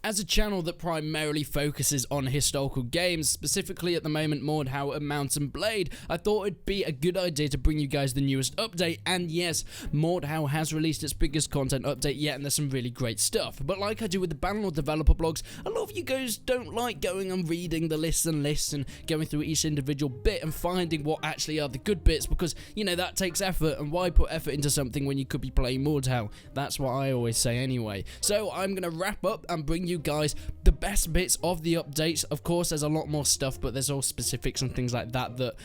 As a channel that primarily focuses on historical games, specifically at the moment Mordhaus and Mount & Blade, I thought it'd be a good idea to bring you guys the newest update, and yes, Mordhaus has released its biggest content update yet, and there's some really great stuff. But like I do with the Backpedal developer blogs, a lot of you guys don't like going and reading the lists and going through each individual bit and finding what actually are the good bits, because, you know, that takes effort, and why put effort into something when you could be playing Mordhaus? That's what I always say anyway. So I'm going to wrap up and bring you guys the best bits of the updates. Of course, there's a lot more stuff, but there's all specifics and things like that that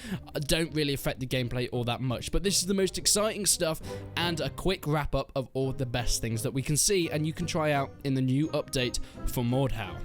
don't really affect the gameplay all that much. But this is the most exciting stuff and a quick wrap up of all the best things that we can see and you can try out in the new update for Mordhaus.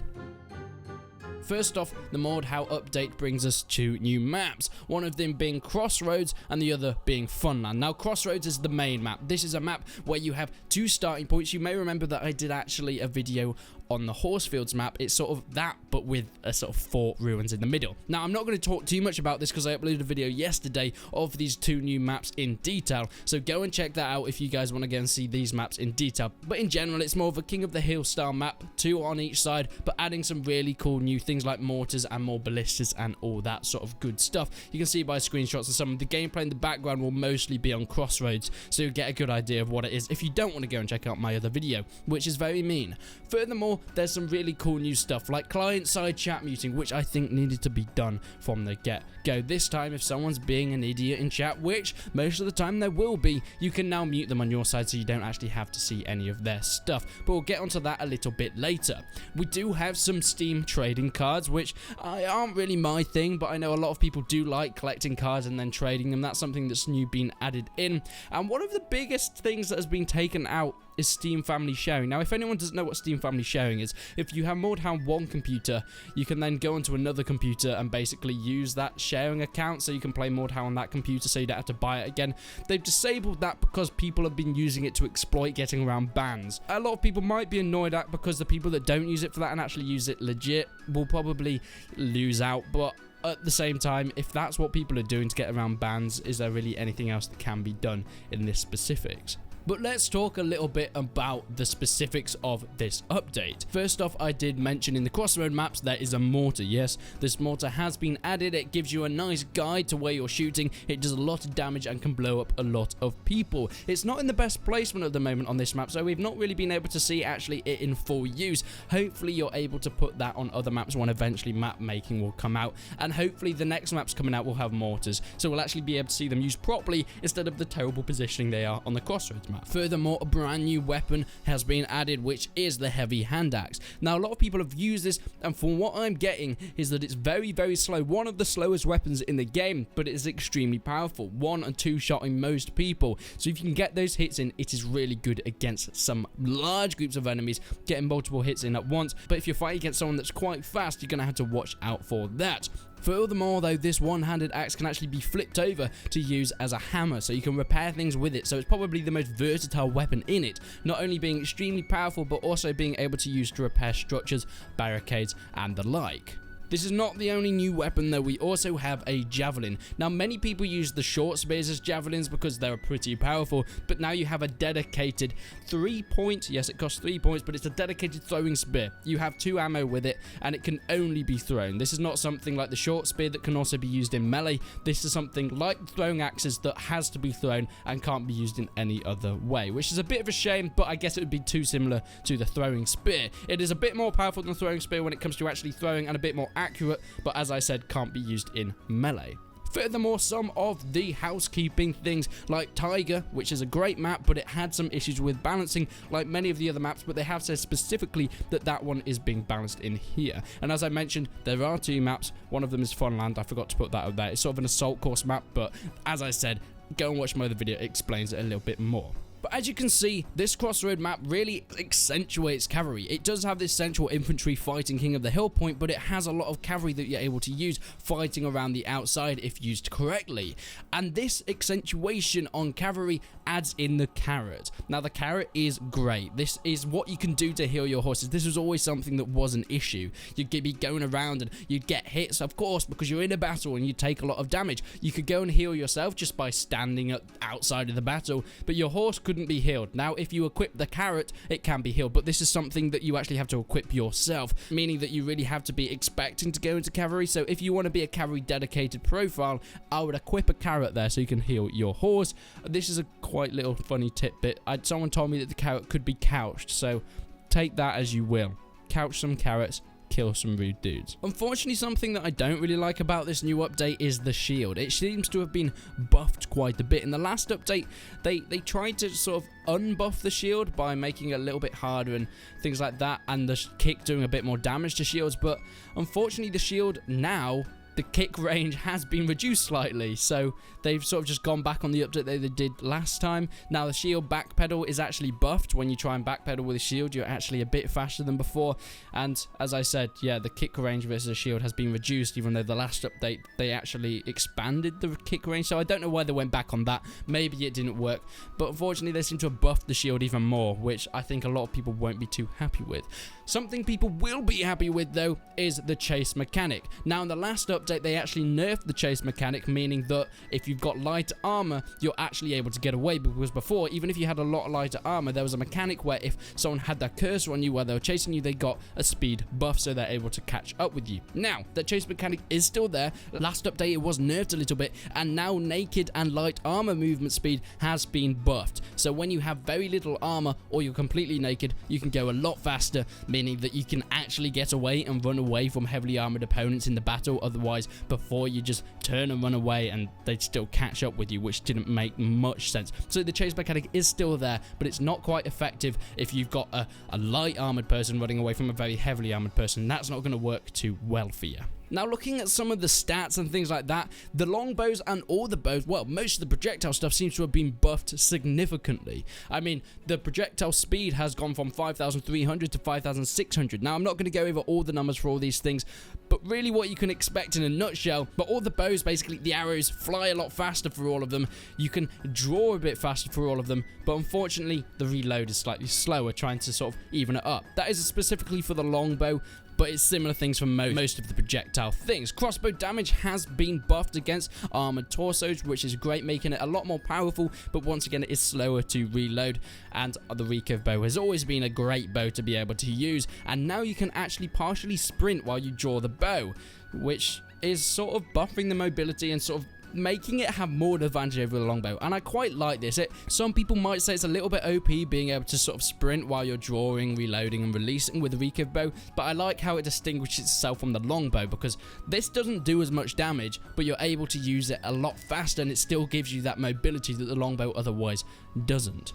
First off, the Mordhaus update brings us two new maps, one of them being Crossroads and the other being Funland. Now, Crossroads is the main map. This is a map where you have two starting points. You may remember that I did actually a video on the Horsefields map. It's sort of that, but with a sort of fort ruins in the middle. Now, I'm not going to talk too much about this because I uploaded a video yesterday of these two new maps in detail, so go and check that out if you guys want to go and see these maps in detail. But in general, it's more of a King of the Hill style map, two on each side, but adding some really cool new things like mortars and more ballistas and all that sort of good stuff. You can see by screenshots and some of the gameplay in the background will mostly be on Crossroads, so you'll get a good idea of what it is if you don't want to go and check out my other video, which is very mean. Furthermore, there's some really cool new stuff like client-side chat muting, which I think needed to be done from the get-go. This time, if someone's being an idiot in chat, which most of the time there will be, you can now mute them on your side so you don't actually have to see any of their stuff. But we'll get onto that a little bit later. We do have some Steam trading cards, which aren't really my thing, but I know a lot of people do like collecting cards and then trading them. That's something that's new been added in. And one of the biggest things that has been taken out is Steam Family Sharing. Now, if anyone doesn't know what Steam Family Sharing is, if you have Mordhaus one computer, you can then go onto another computer and basically use that sharing account so you can play Mordhaus on that computer so you don't have to buy it again. They've disabled that because people have been using it to exploit getting around bans. A lot of people might be annoyed at because the people that don't use it for that and actually use it legit will probably lose out, but at the same time, if that's what people are doing to get around bans, is there really anything else that can be done in this specifics? But let's talk a little bit about the specifics of this update. First off, I did mention in the Crossroad maps there is a mortar. Yes, this mortar has been added. It gives you a nice guide to where you're shooting. It does a lot of damage and can blow up a lot of people. It's not in the best placement at the moment on this map, so we've not really been able to see actually it in full use. Hopefully you're able to put that on other maps when eventually map making will come out, and hopefully the next maps coming out will have mortars, so we'll actually be able to see them used properly instead of the terrible positioning they are on the Crossroads map. Furthermore, a brand new weapon has been added, which is the heavy hand axe. Now, a lot of people have used this, and from what I'm getting is that it's very, very slow. One of the slowest weapons in the game, but it is extremely powerful. 1 and 2 shot in most people. So if you can get those hits in, it is really good against some large groups of enemies, getting multiple hits in at once. But if you're fighting against someone that's quite fast, you're going to have to watch out for that. Furthermore, though, this one-handed axe can actually be flipped over to use as a hammer, so you can repair things with it, so it's probably the most versatile weapon in it, not only being extremely powerful, but also being able to use to repair structures, barricades, and the like. This is not the only new weapon though, we also have a Javelin. Now, many people use the short spears as Javelins because they're pretty powerful, but now you have a dedicated 3-point, yes it costs 3 points, but it's a dedicated throwing spear. You have 2 ammo with it, and it can only be thrown. This is not something like the short spear that can also be used in melee. This is something like throwing axes that has to be thrown and can't be used in any other way, which is a bit of a shame, but I guess it would be too similar to the throwing spear. It is a bit more powerful than the throwing spear when it comes to actually throwing, and a bit more accurate, but as I said, can't be used in melee. Furthermore, some of the housekeeping things like Tiger, which is a great map, but it had some issues with balancing like many of the other maps, but they have said specifically that that one is being balanced in here. And as I mentioned, there are 2 maps. One of them is Funland. I forgot to put that up there. It's sort of an assault course map, but as I said, go and watch my other video. It explains it a little bit more. But as you can see, this Crossroad map really accentuates cavalry. It does have this central infantry fighting King of the Hill point, but it has a lot of cavalry that you're able to use fighting around the outside if used correctly. And this accentuation on cavalry adds in the carrot. Now, the carrot is great. This is what you can do to heal your horses. This was always something that was an issue. You'd be going around and you'd get hits, of course, because you're in a battle and you take a lot of damage. You could go and heal yourself just by standing outside of the battle, but your horse could couldn't be healed. Now, if you equip the carrot, it can be healed, but this is something that you actually have to equip yourself, meaning that you really have to be expecting to go into cavalry. So if you want to be a cavalry dedicated profile, I would equip a carrot there so you can heal your horse. This is a quite little funny tidbit. Someone told me that the carrot could be couched, so take that as you will. Couch some carrots, kill some rude dudes. Unfortunately, something that I don't really like about this new update is the shield. It seems to have been buffed quite a bit. In the last update, they tried to sort of unbuff the shield by making it a little bit harder and things like that, and the kick doing a bit more damage to shields, but unfortunately the shield now, the kick range has been reduced slightly, so they've sort of just gone back on the update that they did last time. Now the shield backpedal is actually buffed. When you try and backpedal with a shield, you're actually a bit faster than before, and as I said, yeah, the kick range versus a shield has been reduced, even though the last update they actually expanded the kick range, so I don't know why they went back on that. Maybe it didn't work, but unfortunately they seem to have buffed the shield even more, which I think a lot of people won't be too happy with. Something people will be happy with though is the chase mechanic. Now in the last update they actually nerfed the chase mechanic, meaning that if you've got light armor, you're actually able to get away, because before, even if you had a lot of lighter armor, there was a mechanic where if someone had their cursor on you while they were chasing you, they got a speed buff, so they're able to catch up with you. Now, that chase mechanic is still there. Last update it was nerfed a little bit, and now naked and light armor movement speed has been buffed. So when you have very little armor or you're completely naked, you can go a lot faster, meaning that you can actually get away and run away from heavily armored opponents in the battle. Otherwise, before you just turn and run away and they'd still catch up with you, which didn't make much sense. So the chase mechanic is still there, but it's not quite effective if you've got a light armored person running away from a very heavily armored person. That's not going to work too well for you. Now, looking at some of the stats and things like that, the longbows and all the bows, well, most of the projectile stuff seems to have been buffed significantly. I mean, the projectile speed has gone from 5,300 to 5,600. Now, I'm not going to go over all the numbers for all these things, but really what you can expect in a nutshell, but all the bows, basically, the arrows fly a lot faster for all of them. You can draw a bit faster for all of them, but unfortunately, the reload is slightly slower, trying to sort of even it up. That is specifically for the longbow, but it's similar things for most of the projectile things. Crossbow damage has been buffed against armored torsos, which is great, making it a lot more powerful, but once again, it is slower to reload, and the recurve bow has always been a great bow to be able to use, and now you can actually partially sprint while you draw the bow, which is sort of buffing the mobility and sort of making it have more advantage over the longbow, and I quite like this. Some people might say it's a little bit OP being able to sort of sprint while you're drawing, reloading, and releasing with the recurve bow, but I like how it distinguishes itself from the longbow, because this doesn't do as much damage, but you're able to use it a lot faster, and it still gives you that mobility that the longbow otherwise doesn't.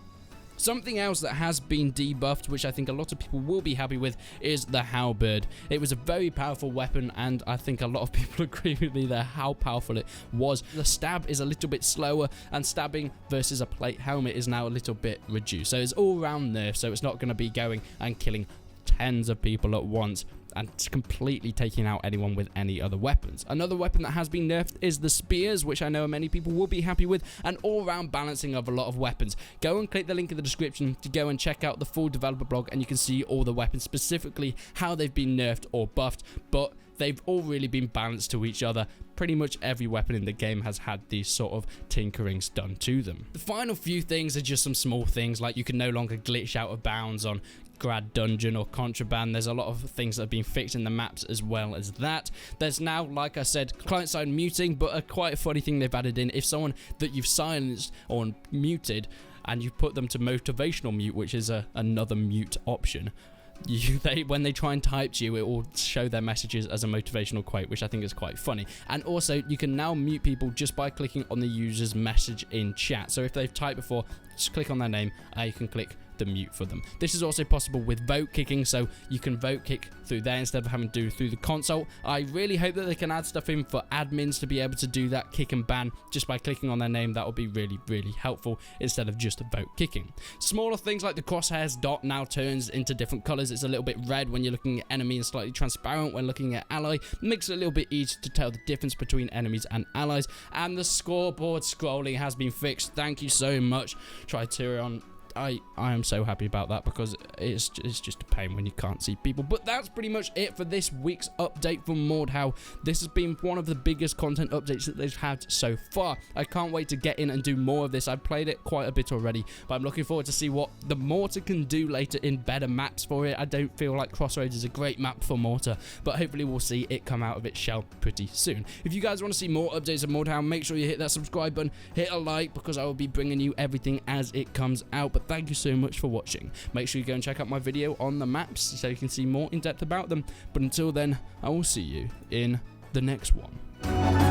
Something else that has been debuffed, which I think a lot of people will be happy with, is the Halberd. It was a very powerful weapon, and I think a lot of people agree with me there how powerful it was. The stab is a little bit slower, and stabbing versus a plate helmet is now a little bit reduced. So it's all round nerf, so it's not going to be going and killing tens of people at once and completely taking out anyone with any other weapons. Another weapon that has been nerfed is the spears, which I know many people will be happy with, and all-round balancing of a lot of weapons. Go and click the link in the description to go and check out the full developer blog, and you can see all the weapons, specifically how they've been nerfed or buffed, but they've all really been balanced to each other. Pretty much every weapon in the game has had these sort of tinkerings done to them. The final few things are just some small things, like you can no longer glitch out of bounds on grad dungeon or contraband. There's a lot of things that have been fixed in the maps as well as that. There's now, like I said, client-side muting, but a quite a funny thing they've added in. If someone that you've silenced or muted and you put them to motivational mute, which is another mute option, when they try and type to you, it will show their messages as a motivational quote, which I think is quite funny. And also, you can now mute people just by clicking on the user's message in chat. So if they've typed before, just click on their name, you can click the mute for them. This is also possible with vote kicking, so you can vote kick through there instead of having to do through the console. I really hope that they can add stuff in for admins to be able to do that kick and ban just by clicking on their name. That would be really, really helpful instead of just vote kicking. Smaller things like the Crosshairs Dot now turns into different colors. It's a little bit red when you're looking at enemy and slightly transparent when looking at ally. Makes it a little bit easier to tell the difference between enemies and allies. And the scoreboard scrolling has been fixed. Thank you so much, Triterion. I am so happy about that, because it's just a pain when you can't see people. But that's pretty much it for this week's update from Mordhaus. This has been one of the biggest content updates that they've had so far. I can't wait to get in and do more of this. I've played it quite a bit already, but I'm looking forward to see what the Mortar can do later in better maps for it. I don't feel like Crossroads is a great map for Mortar, but hopefully we'll see it come out of its shell pretty soon. If you guys want to see more updates of Mordhaus, make sure you hit that subscribe button, hit a like, because I will be bringing you everything as it comes out. But thank you so much for watching. Make sure you go and check out my video on the maps so you can see more in depth about them. But until then, I will see you in the next one.